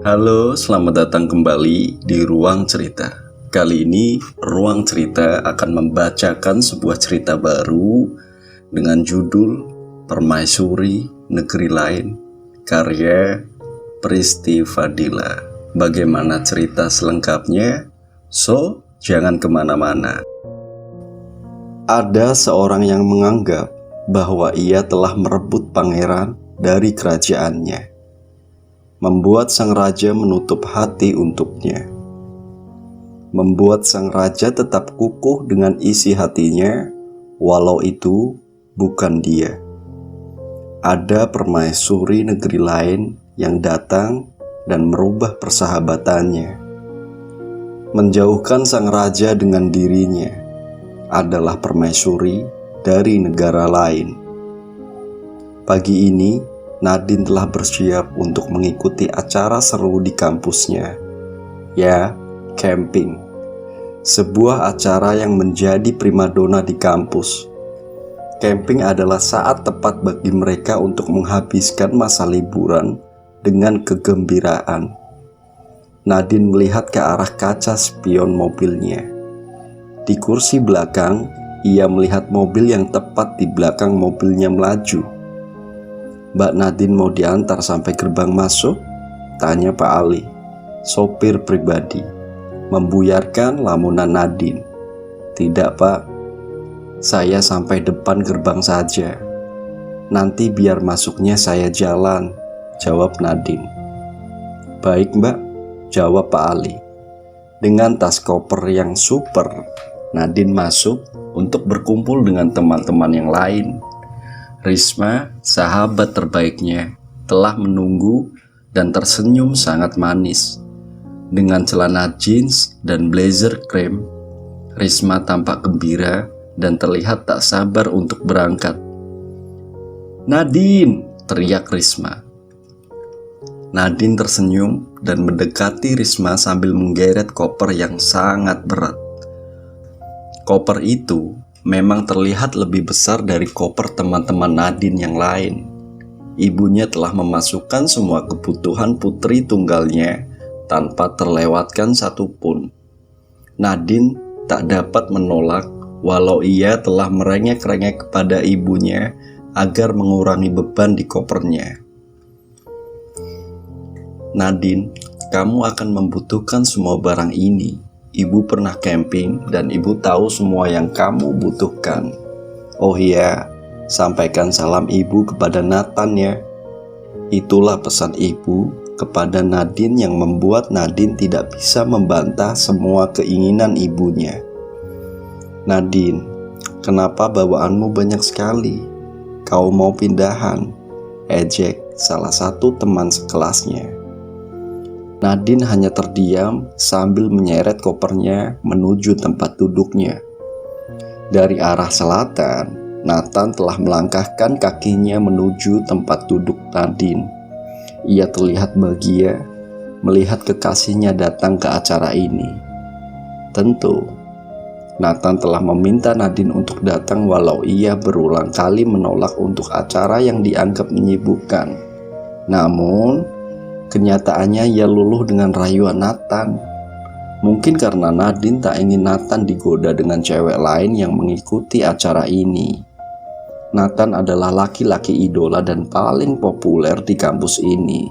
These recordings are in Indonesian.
Halo, selamat datang kembali di Ruang Cerita. Kali ini, Ruang Cerita akan membacakan sebuah cerita baru dengan judul Permaisuri Negeri Lain, karya Pristi Fadila. Bagaimana cerita selengkapnya? So, jangan kemana-mana. Ada seorang yang menganggap bahwa ia telah merebut pangeran dari kerajaannya, membuat sang raja menutup hati untuknya, membuat sang raja tetap kukuh dengan isi hatinya, walau itu bukan dia. Ada permaisuri negeri lain yang datang dan merubah persahabatannya. Menjauhkan sang raja dengan dirinya adalah permaisuri dari negara lain. Pagi ini, Nadine telah bersiap untuk mengikuti acara seru di kampusnya. Ya, camping. Sebuah acara yang menjadi primadona di kampus. Camping adalah saat tepat bagi mereka untuk menghabiskan masa liburan dengan kegembiraan. Nadine melihat ke arah kaca spion mobilnya. Di kursi belakang, ia melihat mobil yang tepat di belakang mobilnya melaju. "Mbak Nadine mau diantar sampai gerbang masuk?" tanya Pak Ali, sopir pribadi, membuyarkan lamunan Nadine. "Tidak, Pak. Saya sampai depan gerbang saja. Nanti biar masuknya saya jalan," jawab Nadine. "Baik, Mbak," jawab Pak Ali. Dengan tas koper yang super, Nadine masuk untuk berkumpul dengan teman-teman yang lain. Risma, sahabat terbaiknya, telah menunggu dan tersenyum sangat manis. Dengan celana jeans dan blazer krem, Risma tampak gembira dan terlihat tak sabar untuk berangkat. "Nadine!" teriak Risma. Nadine tersenyum dan mendekati Risma sambil menggeret koper yang sangat berat. Koper itu memang terlihat lebih besar dari koper teman-teman Nadine yang lain. Ibunya telah memasukkan semua kebutuhan putri tunggalnya tanpa terlewatkan satupun. Nadine tak dapat menolak walau ia telah merengek-rengek kepada ibunya agar mengurangi beban di kopernya. "Nadine, kamu akan membutuhkan semua barang ini. Ibu pernah camping dan ibu tahu semua yang kamu butuhkan. Oh iya, sampaikan salam ibu kepada Nathan ya." Itulah pesan ibu kepada Nadine yang membuat Nadine tidak bisa membantah semua keinginan ibunya. "Nadine, kenapa bawaanmu banyak sekali? Kau mau pindahan?" ejek salah satu teman sekelasnya. Nadine hanya terdiam sambil menyeret kopernya menuju tempat duduknya. Dari arah selatan, Nathan telah melangkahkan kakinya menuju tempat duduk Nadine. Ia terlihat bahagia melihat kekasihnya datang ke acara ini. Tentu, Nathan telah meminta Nadine untuk datang walau ia berulang kali menolak untuk acara yang dianggap menyibukkan. Namun, kenyataannya ia luluh dengan rayuan Nathan. Mungkin karena Nadine tak ingin Nathan digoda dengan cewek lain yang mengikuti acara ini. Nathan adalah laki-laki idola dan paling populer di kampus ini.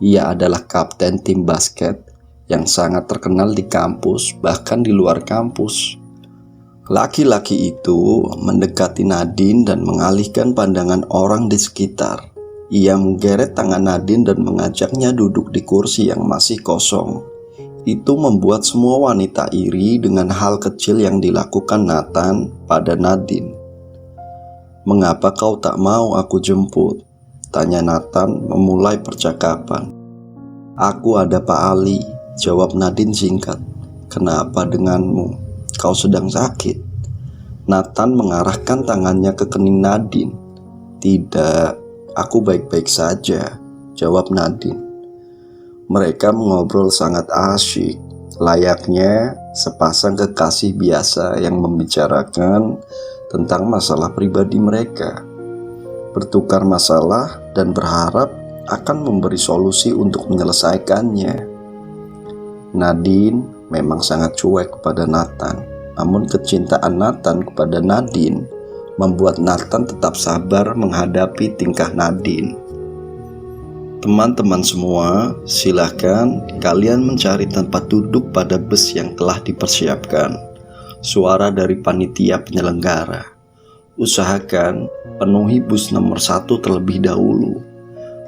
Ia adalah kapten tim basket yang sangat terkenal di kampus, bahkan di luar kampus. Laki-laki itu mendekati Nadine dan mengalihkan pandangan orang di sekitar. Ia menggeret tangan Nadine dan mengajaknya duduk di kursi yang masih kosong. Itu membuat semua wanita iri dengan hal kecil yang dilakukan Nathan pada Nadine. "Mengapa kau tak mau aku jemput?" tanya Nathan memulai percakapan. "Aku ada Pak Ali," jawab Nadine singkat. "Kenapa denganmu? Kau sedang sakit?" Nathan mengarahkan tangannya ke kening Nadine. "Tidak. Aku baik-baik saja," jawab Nadine. Mereka mengobrol sangat asyik, layaknya sepasang kekasih biasa yang membicarakan tentang masalah pribadi mereka, bertukar masalah dan berharap akan memberi solusi untuk menyelesaikannya. Nadine memang sangat cuek kepada Nathan, namun kecintaan Nathan kepada Nadine membuat Nathan tetap sabar menghadapi tingkah Nadine. Teman-teman semua, silakan kalian mencari tempat duduk pada bus yang telah dipersiapkan. Suara dari panitia penyelenggara. Usahakan penuhi bus nomor 1 terlebih dahulu.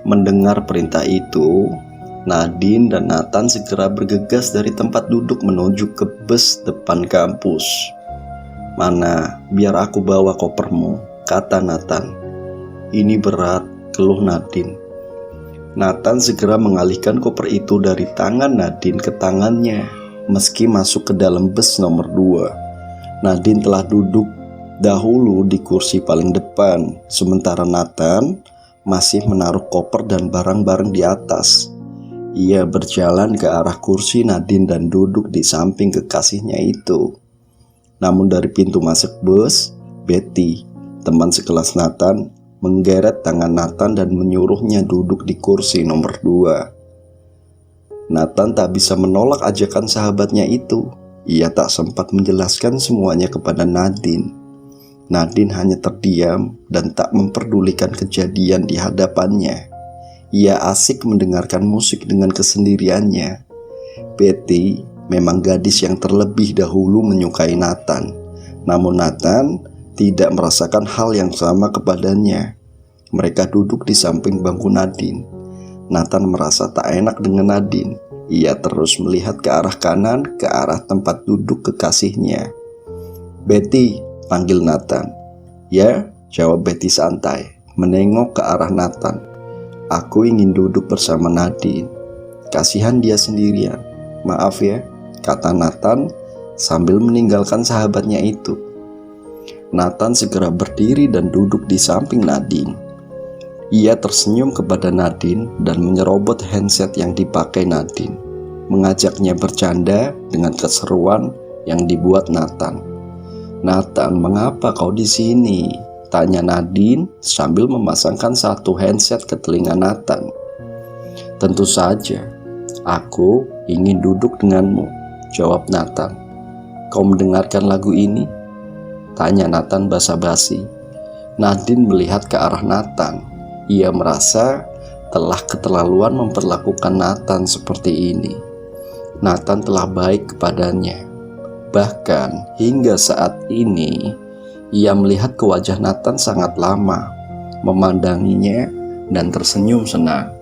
Mendengar perintah itu, Nadine dan Nathan segera bergegas dari tempat duduk menuju ke bus depan kampus. "Mana, biar aku bawa kopermu," kata Nathan. "Ini berat," keluh Nadine. Nathan segera mengalihkan koper itu dari tangan Nadine ke tangannya. Meski masuk ke dalam bus nomor 2, Nadine telah duduk dahulu di kursi paling depan, sementara Nathan masih menaruh koper dan barang-barang di atas. Ia berjalan ke arah kursi Nadine dan duduk di samping kekasihnya itu. Namun dari pintu masuk bus, Betty, teman sekelas Nathan, menggeret tangan Nathan dan menyuruhnya duduk di kursi nomor 2. Nathan tak bisa menolak ajakan sahabatnya itu. Ia tak sempat menjelaskan semuanya kepada Nadine. Nadine hanya terdiam dan tak memperdulikan kejadian di hadapannya. Ia asik mendengarkan musik dengan kesendiriannya. Betty memang gadis yang terlebih dahulu menyukai Nathan. Namun Nathan tidak merasakan hal yang sama kepadanya. Mereka duduk di samping bangku Nadine. Nathan merasa tak enak dengan Nadine. Ia terus melihat ke arah kanan, ke arah tempat duduk kekasihnya. "Betty," panggil Nathan. "Ya," jawab Betty santai, menengok ke arah Nathan. "Aku ingin duduk bersama Nadine. Kasihan dia sendirian." "Maaf ya," kata Nathan sambil meninggalkan sahabatnya itu. Nathan segera berdiri dan duduk di samping Nadine. Ia tersenyum kepada Nadine dan menyerobot handset yang dipakai Nadine, mengajaknya bercanda dengan keseruan yang dibuat Nathan. "Nathan, mengapa kau di sini?" tanya Nadine sambil memasangkan satu handset ke telinga Nathan. "Tentu saja, aku ingin duduk denganmu," jawab Nathan. "Kau mendengarkan lagu ini?" tanya Nathan basa-basi. Nadine melihat ke arah Nathan. Ia merasa telah keterlaluan memperlakukan Nathan seperti ini. Nathan telah baik kepadanya. Bahkan hingga saat ini, ia melihat ke wajah Nathan sangat lama, memandanginya dan tersenyum senang.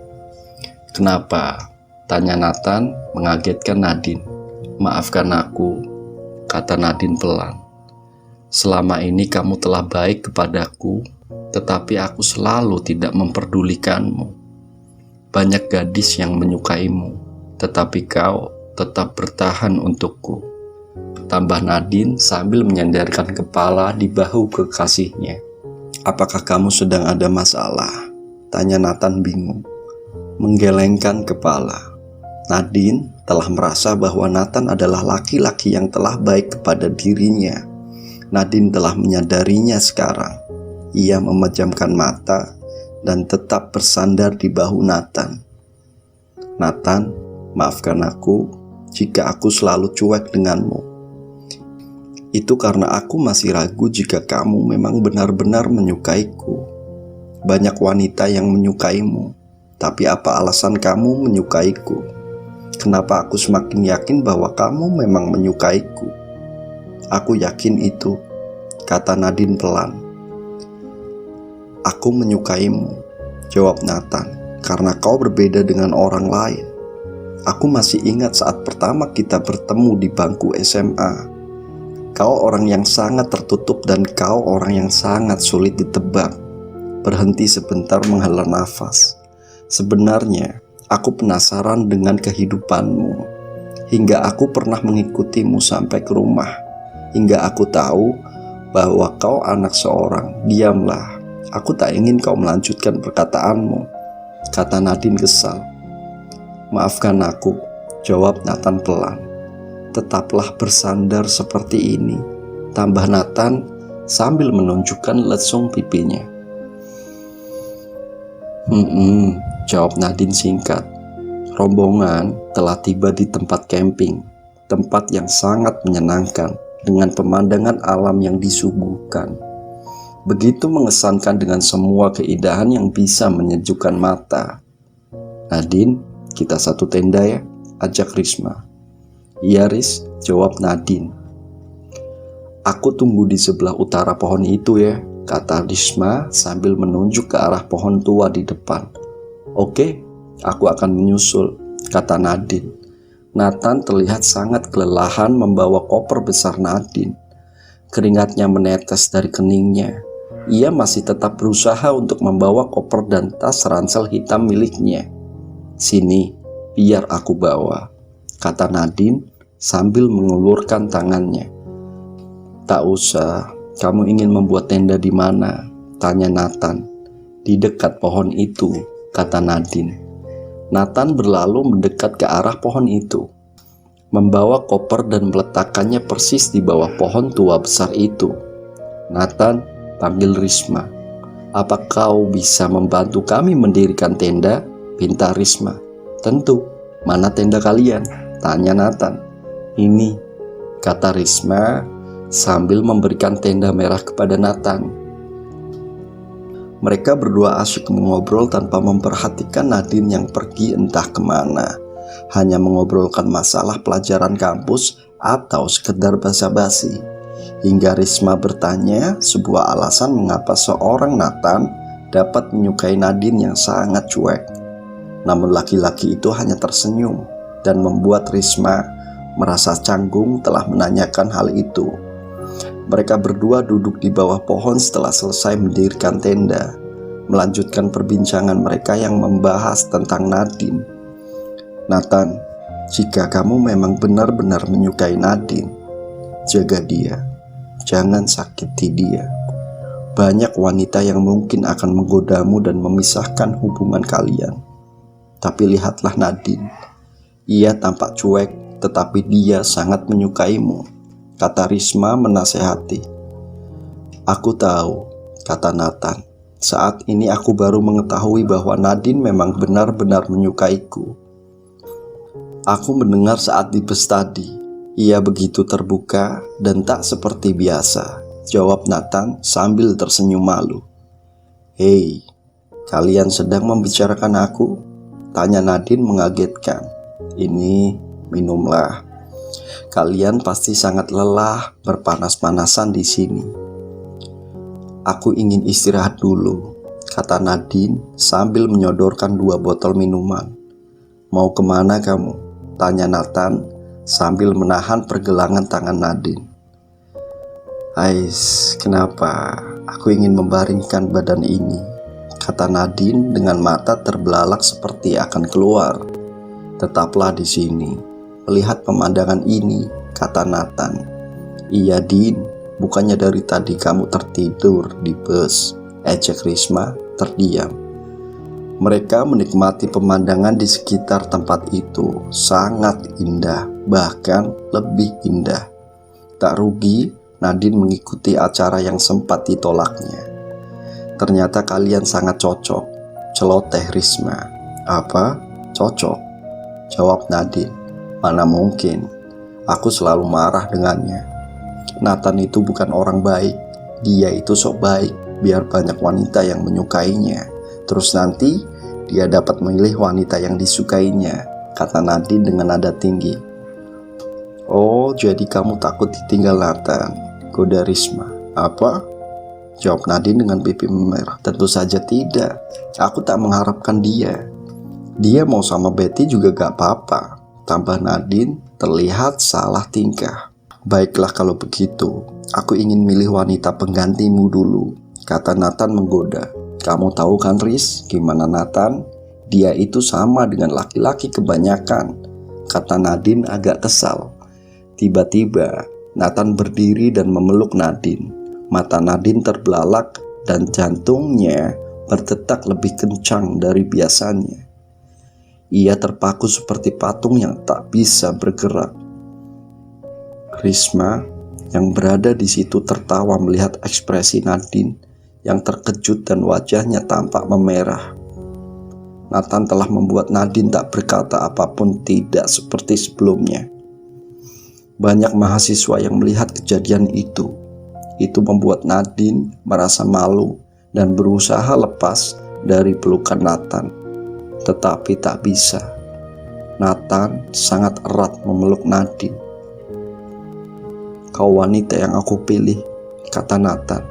"Kenapa?" tanya Nathan mengagetkan Nadine. "Maafkan aku," kata Nadine pelan. "Selama ini kamu telah baik kepadaku, tetapi aku selalu tidak memperdulikanmu. Banyak gadis yang menyukaimu, tetapi kau tetap bertahan untukku," tambah Nadine sambil menyandarkan kepala di bahu kekasihnya. "Apakah kamu sedang ada masalah?" tanya Nathan bingung, menggelengkan kepala. Nadine telah merasa bahwa Nathan adalah laki-laki yang telah baik kepada dirinya. Nadine telah menyadarinya sekarang. Ia memejamkan mata dan tetap bersandar di bahu Nathan. "Nathan, maafkan aku jika aku selalu cuek denganmu. Itu karena aku masih ragu jika kamu memang benar-benar menyukaiku. Banyak wanita yang menyukaimu, tapi apa alasan kamu menyukaiku? Kenapa aku semakin yakin bahwa kamu memang menyukaiku?" "Aku yakin itu," kata Nadine pelan. "Aku menyukaimu," jawab Nathan, "karena kau berbeda dengan orang lain. Aku masih ingat saat pertama kita bertemu di bangku SMA. Kau orang yang sangat tertutup dan kau orang yang sangat sulit ditebak." Berhenti sebentar menghela nafas. "Sebenarnya, aku penasaran dengan kehidupanmu. Hingga aku pernah mengikutimu sampai ke rumah. Hingga aku tahu bahwa kau anak seorang. Diamlah. Aku tak ingin kau melanjutkan perkataanmu," kata Nadine kesal. "Maafkan aku," jawab Nathan pelan. "Tetaplah bersandar seperti ini," tambah Nathan sambil menunjukkan lesung pipinya. jawab Nadine singkat. Rombongan telah tiba di tempat camping, tempat yang sangat menyenangkan dengan pemandangan alam yang disuguhkan. Begitu mengesankan dengan semua keindahan yang bisa menyejukkan mata. Nadine, kita satu tenda ya, ajak Risma. Iya Ris, jawab Nadine. Aku tunggu di sebelah utara pohon itu ya, kata Risma sambil menunjuk ke arah pohon tua di depan. Oke, aku akan menyusul, kata Nadine. Nathan terlihat sangat kelelahan membawa koper besar Nadine. Keringatnya menetes dari keningnya. Ia masih tetap berusaha untuk membawa koper dan tas ransel hitam miliknya. Sini, biar aku bawa, kata Nadine sambil mengulurkan tangannya. Tak usah, kamu ingin membuat tenda di mana? Tanya Nathan. Di dekat pohon itu, kata Nadine. Nathan berlalu mendekat ke arah pohon itu, membawa koper dan meletakkannya persis di bawah pohon tua besar itu. Nathan, panggil Risma. Apa kau bisa membantu kami mendirikan tenda? Pinta Risma. Tentu. Mana tenda kalian? Tanya Nathan. Ini, kata Risma sambil memberikan tenda merah kepada Nathan. Mereka berdua asyik mengobrol tanpa memperhatikan Nadine yang pergi entah kemana. Hanya mengobrolkan masalah pelajaran kampus atau sekedar basa-basi. Hingga Risma bertanya sebuah alasan mengapa seorang Nathan dapat menyukai Nadine yang sangat cuek. Namun laki-laki itu hanya tersenyum dan membuat Risma merasa canggung telah menanyakan hal itu. Mereka berdua duduk di bawah pohon setelah selesai mendirikan tenda, melanjutkan perbincangan mereka yang membahas tentang Nadine. Nathan, jika kamu memang benar-benar menyukai Nadine, jaga dia, jangan sakiti dia. Banyak wanita yang mungkin akan menggodamu dan memisahkan hubungan kalian. Tapi lihatlah Nadine, ia tampak cuek tetapi dia sangat menyukaimu, kata Risma menasehati. Aku tahu, kata Nathan. Saat ini aku baru mengetahui bahwa Nadine memang benar-benar menyukaiku. Aku mendengar saat di bus tadi. Ia begitu terbuka dan tak seperti biasa, jawab Nathan sambil tersenyum malu. Hei, kalian sedang membicarakan aku? Tanya Nadine mengagetkan. Ini, minumlah. Kalian pasti sangat lelah berpanas-panasan di sini. Aku ingin istirahat dulu, kata Nadine sambil menyodorkan 2 botol minuman. Mau kemana kamu? Tanya Nathan sambil menahan pergelangan tangan Nadine. Ais, kenapa? Aku ingin membaringkan badan ini, kata Nadine dengan mata terbelalak seperti akan keluar. Tetaplah di sini, melihat pemandangan ini, kata Nathan. Iya Din, bukannya dari tadi kamu tertidur di bus, ejek Risma terdiam. Mereka menikmati pemandangan di sekitar tempat itu, sangat indah, bahkan lebih indah. Tak rugi, Nadine mengikuti acara yang sempat ditolaknya. Ternyata kalian sangat cocok, celoteh Risma. Apa? Cocok? Jawab Nadine. Mana mungkin, aku selalu marah dengannya. Nathan itu bukan orang baik, dia itu sok baik, biar banyak wanita yang menyukainya. Terus nanti, dia dapat memilih wanita yang disukainya, kata Nadine dengan nada tinggi. Oh, jadi kamu takut ditinggal Nathan, goda Risma. Apa? Jawab Nadine dengan pipi memerah. Tentu saja tidak, aku tak mengharapkan dia. Dia mau sama Betty juga gak apa-apa, tambah Nadine terlihat salah tingkah. Baiklah kalau begitu, aku ingin milih wanita penggantimu dulu, kata Nathan menggoda. Kamu tahu kan Riz, gimana Nathan? Dia itu sama dengan laki-laki kebanyakan, kata Nadine agak kesal. Tiba-tiba, Nathan berdiri dan memeluk Nadine. Mata Nadine terbelalak dan jantungnya berdetak lebih kencang dari biasanya. Ia terpaku seperti patung yang tak bisa bergerak. Risma yang berada di situ tertawa melihat ekspresi Nadine yang terkejut dan wajahnya tampak memerah. Nathan telah membuat Nadine tak berkata apapun, tidak seperti sebelumnya. Banyak mahasiswa yang melihat kejadian itu. Itu membuat Nadine merasa malu dan berusaha lepas dari pelukan Nathan. Tetapi tak bisa. Nathan sangat erat memeluk Nadine. "Kau wanita yang aku pilih," kata Nathan.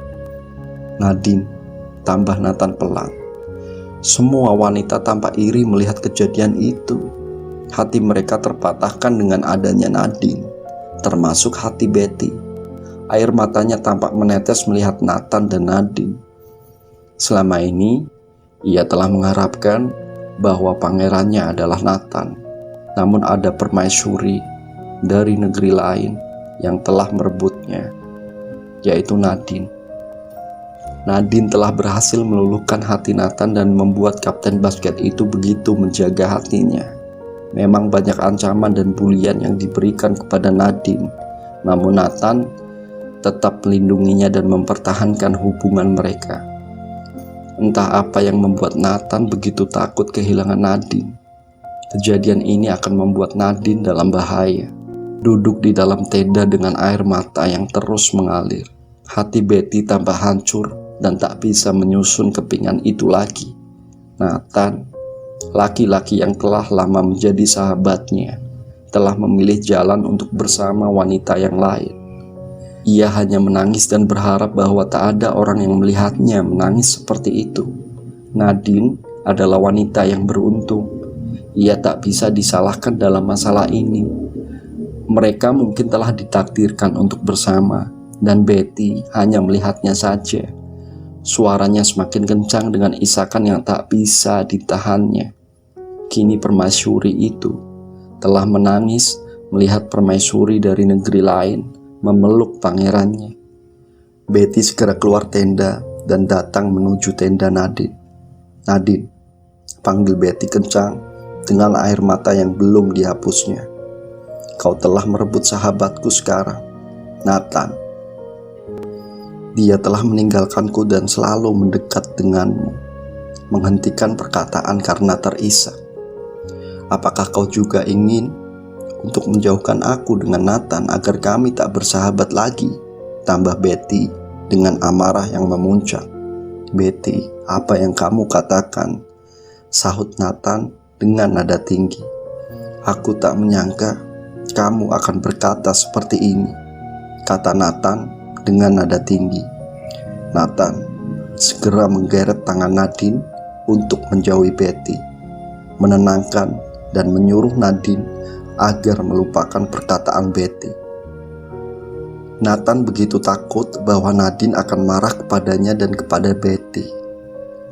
"Nadine," tambah Nathan pelan. Semua wanita tampak iri melihat kejadian itu. Hati mereka terpatahkan dengan adanya Nadine, termasuk hati Betty. Air matanya tampak menetes melihat Nathan dan Nadine. Selama ini, ia telah mengharapkan bahwa pangerannya adalah Nathan. Namun ada permaisuri dari negeri lain yang telah merebutnya, yaitu Nadine. Nadine telah berhasil meluluhkan hati Nathan dan membuat kapten basket itu begitu menjaga hatinya. Memang banyak ancaman dan bulian yang diberikan kepada Nadine, namun Nathan tetap melindunginya dan mempertahankan hubungan mereka. Entah apa yang membuat Nathan begitu takut kehilangan Nadine. Kejadian ini akan membuat Nadine dalam bahaya. Duduk di dalam tenda dengan air mata yang terus mengalir. Hati Betty tambah hancur dan tak bisa menyusun kepingan itu lagi. Nathan, laki-laki yang telah lama menjadi sahabatnya, telah memilih jalan untuk bersama wanita yang lain. Ia hanya menangis dan berharap bahwa tak ada orang yang melihatnya menangis seperti itu. Nadine adalah wanita yang beruntung. Ia tak bisa disalahkan dalam masalah ini. Mereka mungkin telah ditakdirkan untuk bersama, dan Betty hanya melihatnya saja. Suaranya semakin kencang dengan isakan yang tak bisa ditahannya. Kini permaisuri itu telah menangis melihat permaisuri dari negeri lain memeluk pangerannya. Betty segera keluar tenda dan datang menuju tenda Nadine. "Nadine," panggil Betty kencang dengan air mata yang belum dihapusnya. "Kau telah merebut sahabatku sekarang, Nathan. Dia telah meninggalkanku dan selalu mendekat denganmu, menghentikan perkataan karena terisak. Apakah kau juga ingin untuk menjauhkan aku dengan Nathan agar kami tak bersahabat lagi?" tambah Betty dengan amarah yang memuncak. "Betty, apa yang kamu katakan?" sahut Nathan dengan nada tinggi. "Aku tak menyangka kamu akan berkata seperti ini," kata Nathan dengan nada tinggi. Nathan segera menggeret tangan Nadine untuk menjauhi Betty, menenangkan dan menyuruh Nadine agar melupakan perkataan Betty. Nathan begitu takut bahwa Nadine akan marah kepadanya dan kepada Betty.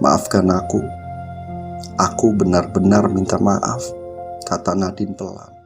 "Maafkan aku benar-benar minta maaf," kata Nadine pelan.